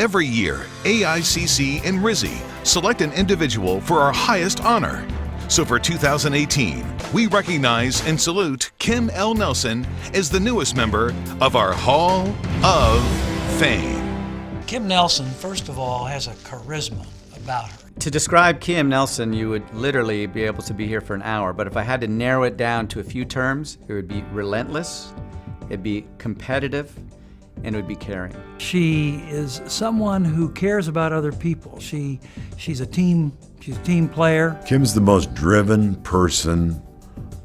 Every year, AICC and RISI select an individual for our highest honor. So for 2018, we recognize and salute Kim L. Nelson as the newest member of our Hall of Fame. Kim Nelson, first of all, has a charisma about her. To describe Kim Nelson, you would literally be able to be here for an hour, but if I had to narrow it down to a few terms, it would be relentless, it'd be competitive, and it would be caring. She is someone who cares about other people. She's a team player. Kim's the most driven person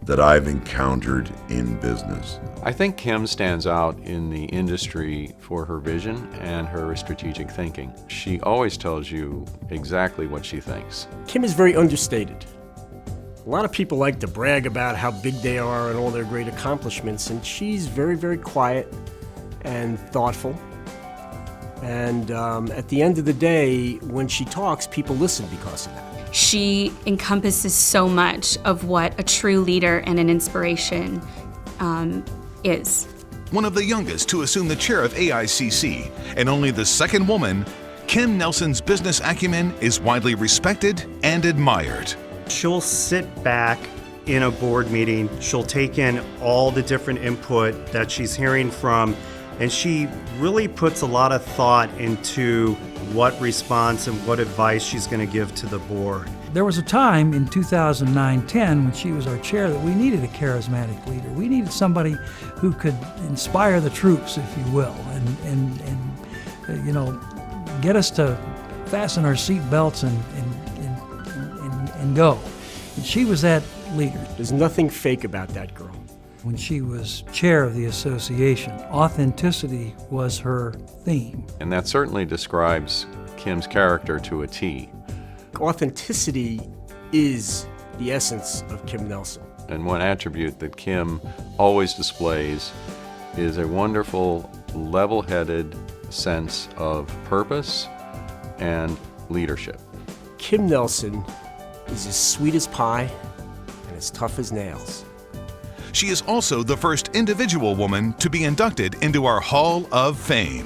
that I've encountered in business. I think Kim stands out in the industry for her vision and her strategic thinking. She always tells you exactly what she thinks. Kim is very understated. A lot of people like to brag about how big they are and all their great accomplishments, and she's very, very quiet and thoughtful. And at the end of the day, when she talks, people listen because of that. She encompasses so much of what a true leader and an inspiration is. One of the youngest to assume the chair of AICC, and only the second woman, Kim Nelson's business acumen is widely respected and admired. She'll sit back in a board meeting, she'll take in all the different input that she's hearing from, and she really puts a lot of thought into what response and what advice she's going to give to the board. There was a time in 2009-10 when she was our chair that we needed a charismatic leader. We needed somebody who could inspire the troops, if you will, and get us to fasten our seat belts and go. And she was that leader. There's nothing fake about that girl. When she was chair of the association, authenticity was her theme. And that certainly describes Kim's character to a T. Authenticity is the essence of Kim Nelson. And one attribute that Kim always displays is a wonderful, level-headed sense of purpose and leadership. Kim Nelson is as sweet as pie and as tough as nails. She is also the first individual woman to be inducted into our Hall of Fame.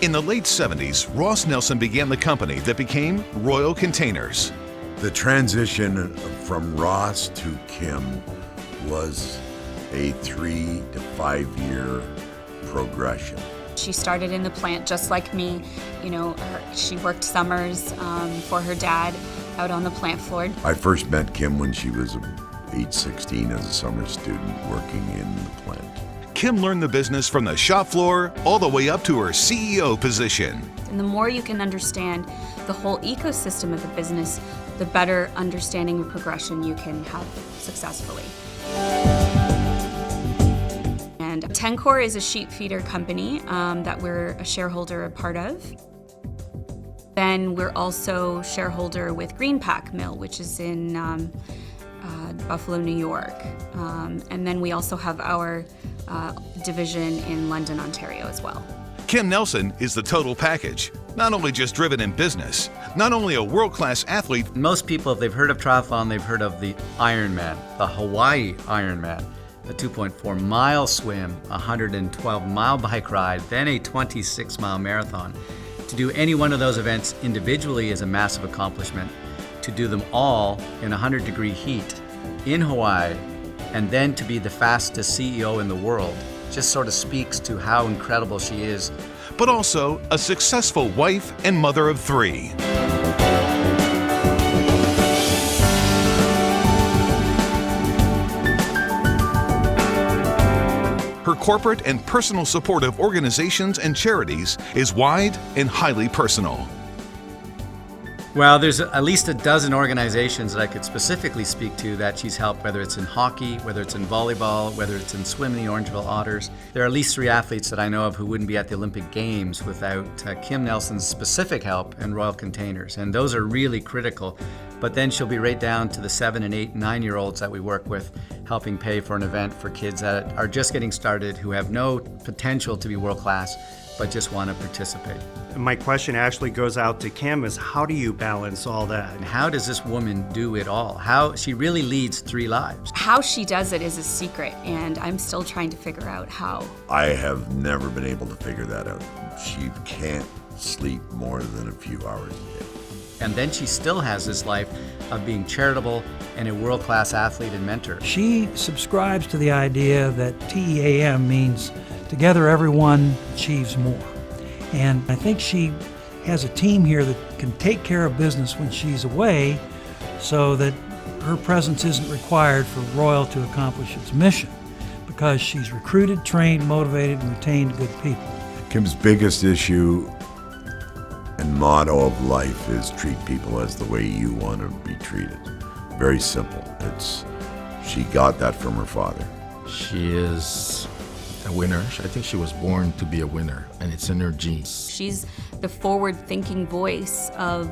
In the late 70s, Ross Nelson began the company that became Royal Containers. The transition from Ross to Kim was a 3 to 5 year progression. She started in the plant just like me. She worked summers for her dad out on the plant floor. I first met Kim when she was age 16 as a summer student working in the plant. Kim learned the business from the shop floor all the way up to her CEO position. And the more you can understand the whole ecosystem of the business, the better understanding of progression you can have successfully. And Tencor is a sheep feeder company that we're a shareholder, a part of. Then we're also shareholder with Greenpack Mill, which is in Buffalo, New York. And then we also have our division in London, Ontario as well. Kim Nelson is the total package. Not only just driven in business, not only a world-class athlete. Most people, if they've heard of triathlon, they've heard of the Ironman, the Hawaii Ironman, the 2.4-mile swim, a 112-mile bike ride, then a 26-mile marathon. To do any one of those events individually is a massive accomplishment. To do them all in 100-degree heat in Hawaii, and then to be the fastest CEO in the world, just sort of speaks to how incredible she is. But also a successful wife and mother of 3. Her corporate and personal support of organizations and charities is wide and highly personal. Well, there's at least a dozen organizations that I could specifically speak to that she's helped, whether it's in hockey, whether it's in volleyball, whether it's in swimming, the Orangeville Otters. There are at least 3 athletes that I know of who wouldn't be at the Olympic Games without Kim Nelson's specific help in Royal Containers, and those are really critical But then she'll be right down to the 7 and 8 and 9-year-olds that we work with, helping pay for an event for kids that are just getting started, who have no potential to be world-class, but just want to participate. My question actually goes out to Kim is how do you balance all that? And how does this woman do it all? How she really leads 3 lives. How she does it is a secret, and I'm still trying to figure out how. I have never been able to figure that out. She can't sleep more than a few hours a day. And then she still has this life of being charitable and a world-class athlete and mentor. She subscribes to the idea that TEAM means together everyone achieves more. And I think she has a team here that can take care of business when she's away so that her presence isn't required for Royal to accomplish its mission, because she's recruited, trained, motivated, and retained good people. Kim's biggest issue and motto of life is treat people as the way you want to be treated. Very simple. She got that from her father. She is a winner. I think she was born to be a winner, and it's in her genes. She's the forward-thinking voice of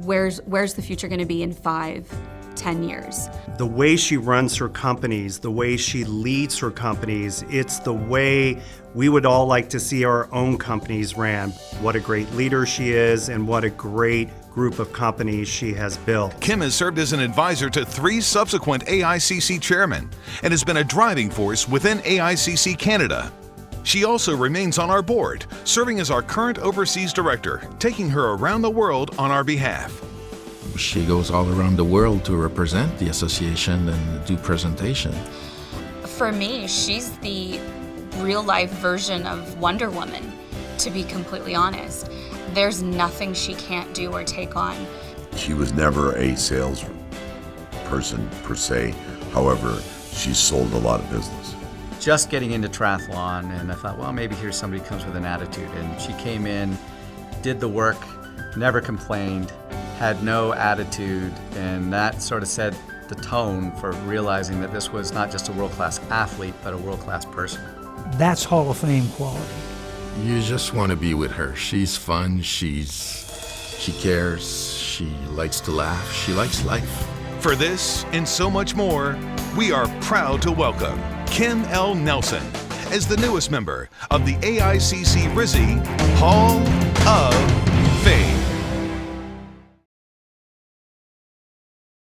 where's the future going to be in 5, 10 years. The way she runs her companies, the way she leads her companies, it's the way we would all like to see our own companies ran. What a great leader she is, and what a great group of companies she has built. Kim has served as an advisor to 3 subsequent AICC chairmen and has been a driving force within AICC Canada. She also remains on our board, serving as our current overseas director, taking her around the world on our behalf. She goes all around the world to represent the association and do presentation. For me, she's the real-life version of Wonder Woman, to be completely honest. There's nothing she can't do or take on. She was never a sales person per se. However, she sold a lot of business. Just getting into triathlon, and I thought, well, maybe here's somebody who comes with an attitude. And she came in, did the work, never complained, had no attitude, and that sort of set the tone for realizing that this was not just a world-class athlete, but a world-class person. That's Hall of Fame quality. You just want to be with her. She's fun, she cares, she likes to laugh, she likes life. For this and so much more, we are proud to welcome Kim L. Nelson as the newest member of the AICC RISI Hall of